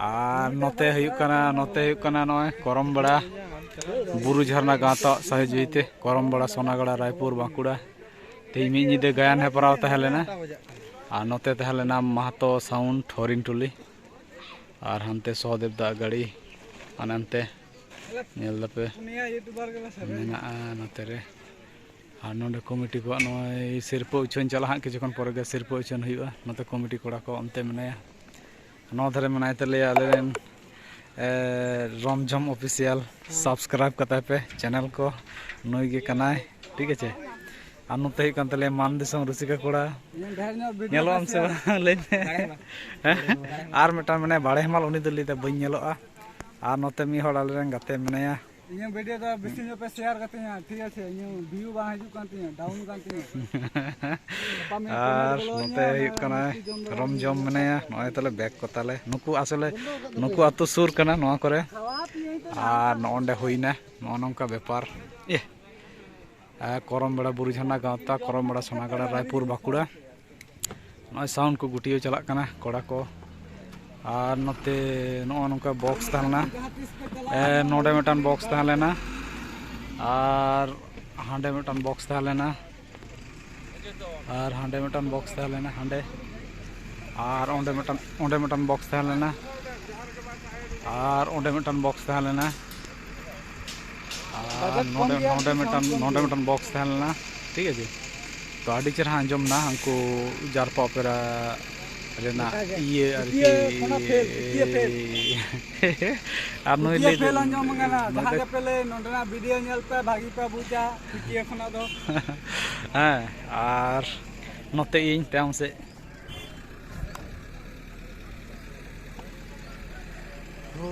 और नोते नॉय करमबड़ा बुरु झरना गाँव सहयोगिते करमबड़ा सोनागड़ा रायपुर बांकुड़ा ते मी निदे गायन हेपराव तहलेना और नोते तहलेना महतो साउंड हरिणटुली और हनते सहदेव दा गाड़ी अनंते नेल दपे नोते रे और नोडे कमिटी को नॉय सिरपो उछन चला हाँ किछुखन पर सिरपो उछन हुआ नोते कमिटी कोड़ा को अंते मनाया नौ धरे मनाए तले आलेन रमझम ऑफिशियल सब्सक्राइब करते पे चैनल को नई के कनाय ठीक है और नोते तले मान दिसम रुसिका कोड़ा नेलोम से ले और मिटान मने बाड़े हमाल उनी दलीते बइन नेलोआ और नोते मी हड़ आलेन गाते मनाया ᱤᱧᱟᱹᱜ ᱵᱷᱤᱰᱤᱭᱳ ᱫᱚ ᱵᱮᱥᱤ ᱧᱚᱜ ᱯᱮ ᱥᱮᱭᱟᱨ ᱠᱟᱛᱤᱧᱟ ᱴᱷᱤᱠ ᱟᱪᱷᱮ ᱤᱧᱟᱹᱜ ᱵᱷᱤᱭᱩ ᱵᱟᱝ ᱦᱤᱡᱩᱜ ᱠᱟᱱ ᱛᱤᱧᱟ ᱰᱟᱣᱩᱱ ᱠᱟᱱ ᱛᱤᱧᱟ और नोते हुयुग कना रमझम मनाया नय तले बैक को ताले नुकु आसले नुकु अतु सुर कना नोआ करे और नोंडे होइना नो नोंका व्यापार ए करमबड़ा बुरु झरना गाँवता करमबड़ा सोनागड़ा रायपुर बांकुड़ा नय साउंड को गुटियो चलाक कना कोड़ा को और नोते नो नोंका बॉक्स तहलना नोडे मिटान बॉक्स तहलेना और हांडे मिटान बॉक्स तहलेना और हांडे मिटान बॉक्स तहलेना हांडे और ओंडे मिटान बॉक्स तहलेना और ओंडे मिटान बॉक्स तहलेना और नोडे मिटान बॉक्स तहलेना ठीक है जी तो आड़ी चेहरा आंजम ना हमको जारपा ओपेरा रेना ये আর নইলে ফেল আঞ্জম গানা জাহাগে পেলে নন্ডনা ভিডিও নেল पे भागी पे बुझा की एखना दो हां और नोते इन ताम से ओ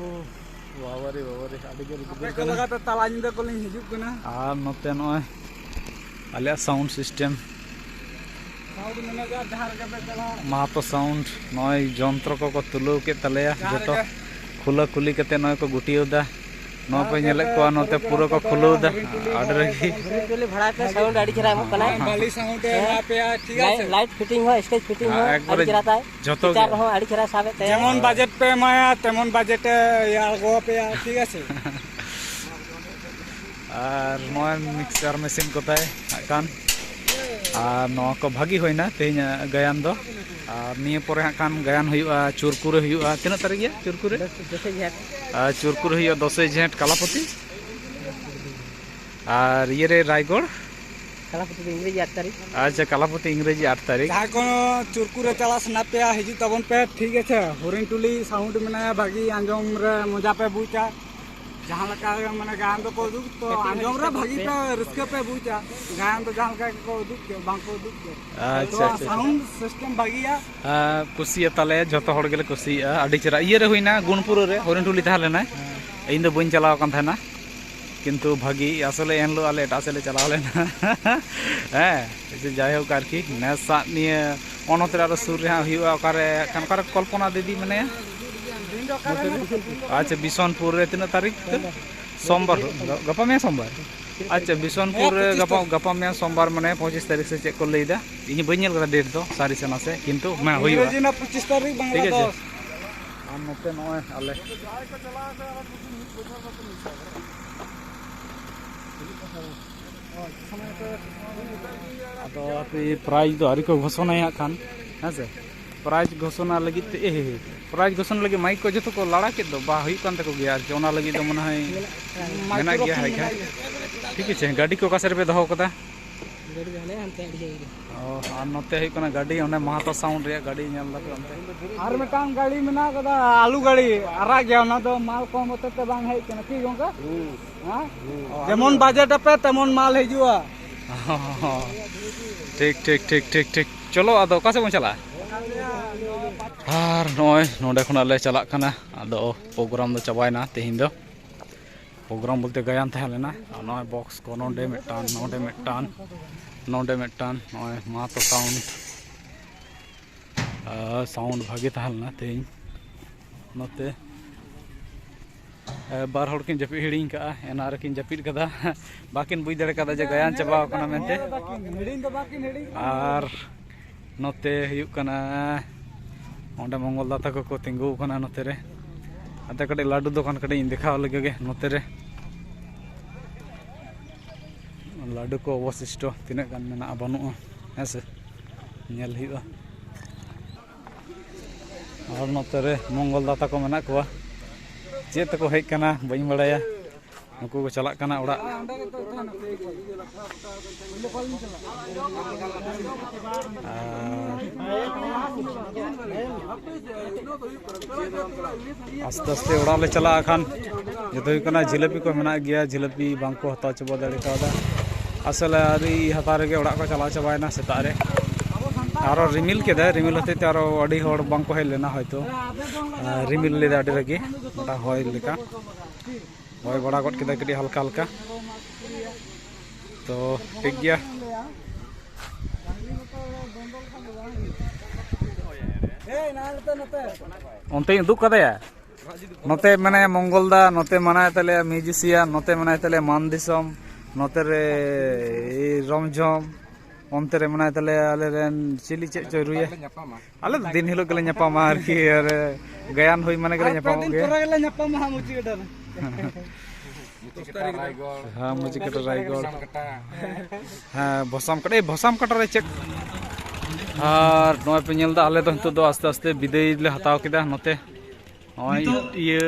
बाबारे आडी के रुपए को लगा तो ताला निंदा को लिंग हिजुक कना और नोते नय आले साउंड सिस्टम महतो साउंड नय जंत्र को तुलो के तलेया जतो खुला खुली कते नय को गुटियोदा नो पे नेले को नोते पूरा को खुलोदा ऑर्डर की टोली भाड़ा पे साउंड आडी चरा मो कना बाली साउंड है पे ठीक है लाइट फिटिंग हो स्टेज फिटिंग हो आडी चराता है जतो चार हो आडी चरा साबे ते जेमन बजट पे माया तेमन बजट या गो पे ठीक है और नय मिक्सर मशीन कोताय कान और नवा को भागी होइना तेज गायन दो और निये परे हाकान गायन हुआ चुरकुरे हुआ तीना तारीख गया चुरकुरे 10 झेंट कलापति और ये रे रायगढ़ कलापति इंग्रेजी 8 तारीख अच्छा कलापति इंग्रेजी 8 तारीख जहाँ को चुरकुरे चला सना पे हिजू तबन पे ठीक है हरिणटुली साउंड में भागी आंजम रे मजा पे बुझा जहाँ लगा मैंने गायन तो को दुख तो आंजम रे भागी पे रिस्क पे बुझा गायन तो जहाँ लगा को दुख के बांग को दुख के अच्छा साउंड सिस्टम भागिया कुसिया तले जतो हड़ गेले कुसिया आडी चरा इये रे होइना गुणपुर रे हरिणटुली ताहलेना इन दो बइन चलाव कान थाना किंतु भागी आसले एनलो आले टासले चलाव लेना हैं जे जाय हो कार की नेसा निये अनतरा रे सुर रे हुआ ओकारे कान कल्पना दीदी माने अच्छा बिशनपुर रे तीन तारीख सोमवार गपा में सोमवार अच्छा बिशनपुर रे गपा में सोमवार माने 25 तारीख से चेक को लेदा इन बनेल करा डेट दो सारी सेना से किंतु मैं होइबा जी ना 25 तारीख ठीक है बांग्लादेश हम नते नय आले तो अभी प्राइज दो आरी को घोषणा या खान है से प्राइज घोषणा लगी प्राइज घोषणा लगी माइक को जो को लड़ा के दो बा हुई कान तको गया जोना लगी तो मन है मेना गया है क्या ठीक है गाड़ी को कासर पे दहो कदा गाड़ी जाने हमते आडी और नते है कना गाड़ी ओने महतो साउंड रे गाड़ी नेल लगे ओनते और मिटान गाड़ी मेना कदा आलू गाड़ी आरा गया ना तो माल कम होते ते बांग है कना की गोंका हां जेमन बजट पे तेमन माल हिजुआ ठीक चलो आदो का से बन चला और नय नोडे खना ले चला कना आदो प्रोग्राम दो चबायना तेहिन दो प्रोग्राम बोलते गायन तहलेना नय बॉक्स को नोडे मिटान नय मातो साउंड भागी तहलना तेहिन नोते बार हड़ किन जपी हिड़ी का एना रकिन जपीद कदा बाकिन बुझ दड़े कदा जे गायन चबा कना मेनते और नोते हुयुग कना ओंडे मंगल दाता को तिंगु कना नोते रे ᱟᱫᱚ ᱠᱟᱹᱴᱤᱡ ᱞᱟᱹᱰᱩ ᱫᱚᱠᱟᱱ ᱠᱟᱹᱴᱤᱡ ᱤᱧ ᱫᱮᱠᱷᱟᱣ ᱞᱮᱜᱮ ᱜᱮ ᱱᱚᱛᱮ ᱨᱮ ᱞᱟᱹᱰᱩ ᱠᱚ ᱚᱵᱚᱥᱤᱥᱴᱚ ᱛᱤᱱᱟᱹᱜ ᱜᱟᱱ ᱢᱮᱱᱟᱜᱼᱟ ᱵᱟᱹᱱᱩᱜᱼᱟ ᱦᱮᱸ ᱥᱮ ᱧᱮᱞ ᱦᱩᱭᱩᱜᱼᱟ ᱟᱨ ᱱᱚᱛᱮ ᱨᱮ ᱢᱚᱝᱜᱚᱞ ᱫᱟᱛᱟ ᱠᱚ ᱢᱮᱱᱟᱜ ᱠᱚᱣᱟ ᱪᱮᱫ ᱛᱮᱠᱚ ᱦᱮᱡ ᱠᱟᱱᱟ ᱵᱟᱹᱧ ᱵᱟᱲᱟᱭᱟ ᱩᱱᱠᱩ ᱠᱚ ᱪᱟᱞᱟᱜ ᱠᱟᱱᱟ ᱚᱲᱟᱜ আস্তে আস্তে ওড়াগ লে চালা এখন যেতে হুᱭᱩᱜ ᱠᱟᱱᱟ জিলাপি ᱠᱚ ᱢᱮᱱᱟᱜ ᱜᱮᱭᱟ জিলাপি ᱵᱟᱝᱠᱚ ᱦᱟᱛᱟᱣ ᱪᱟᱵᱟ ᱫᱟᱲᱮ ᱠᱟᱣᱫᱟ আসলে আরি হাতার ᱨᱮᱜᱮ ওড়ᱟᱜ ᱠᱚ ᱪᱟᱞᱟᱣ ᱪᱟᱵᱟᱭᱮᱱᱟ ᱥᱮᱛᱟᱜ ᱨᱮ ᱟᱨᱚ রিমিল ᱠᱮᱫᱟ রিমিল হতে তে আরো আᱹᱰᱤ হড় ᱵᱟᱝᱠᱚ ᱦᱮᱡ ᱞᱮᱱᱟ ᱦᱚᱭᱛᱚ রিমিল ᱞᱮᱫᱟ ᱟᱹᱰᱤ ᱨᱟᱹᱜᱤ ওটা হয় লেখা হয় বড়া গট কেদা ᱠᱟᱹᱴᱤᱡ হালকা হালকা তো ঠিক গিয়া অন্তে দুঃখ কাদায়া নতে মানে মঙ্গলদা নতে মানায় তাহলে মিউজিশিয়ান নতে মানায় তাহলে মান দিসম নতে রে রমঝম অন্তে রে মানায় তাহলে আলে রেন চিলি চে চরুয়া আলে দিন হিলো গেলে ñapama আর কি আর গায়ান হই মানে গেলে ñapama গে তোরা গেলে ñapama মুচি গডা হ্যাঁ মুচি কাটা রায়গড় হ্যাঁ ভসাম কাটা রে চেক আর নয় পে ñel da আলে তো হিতো দো আস্তে আস্তে বিদায় লে হাতাও কেদা নতে নয় ইয়ে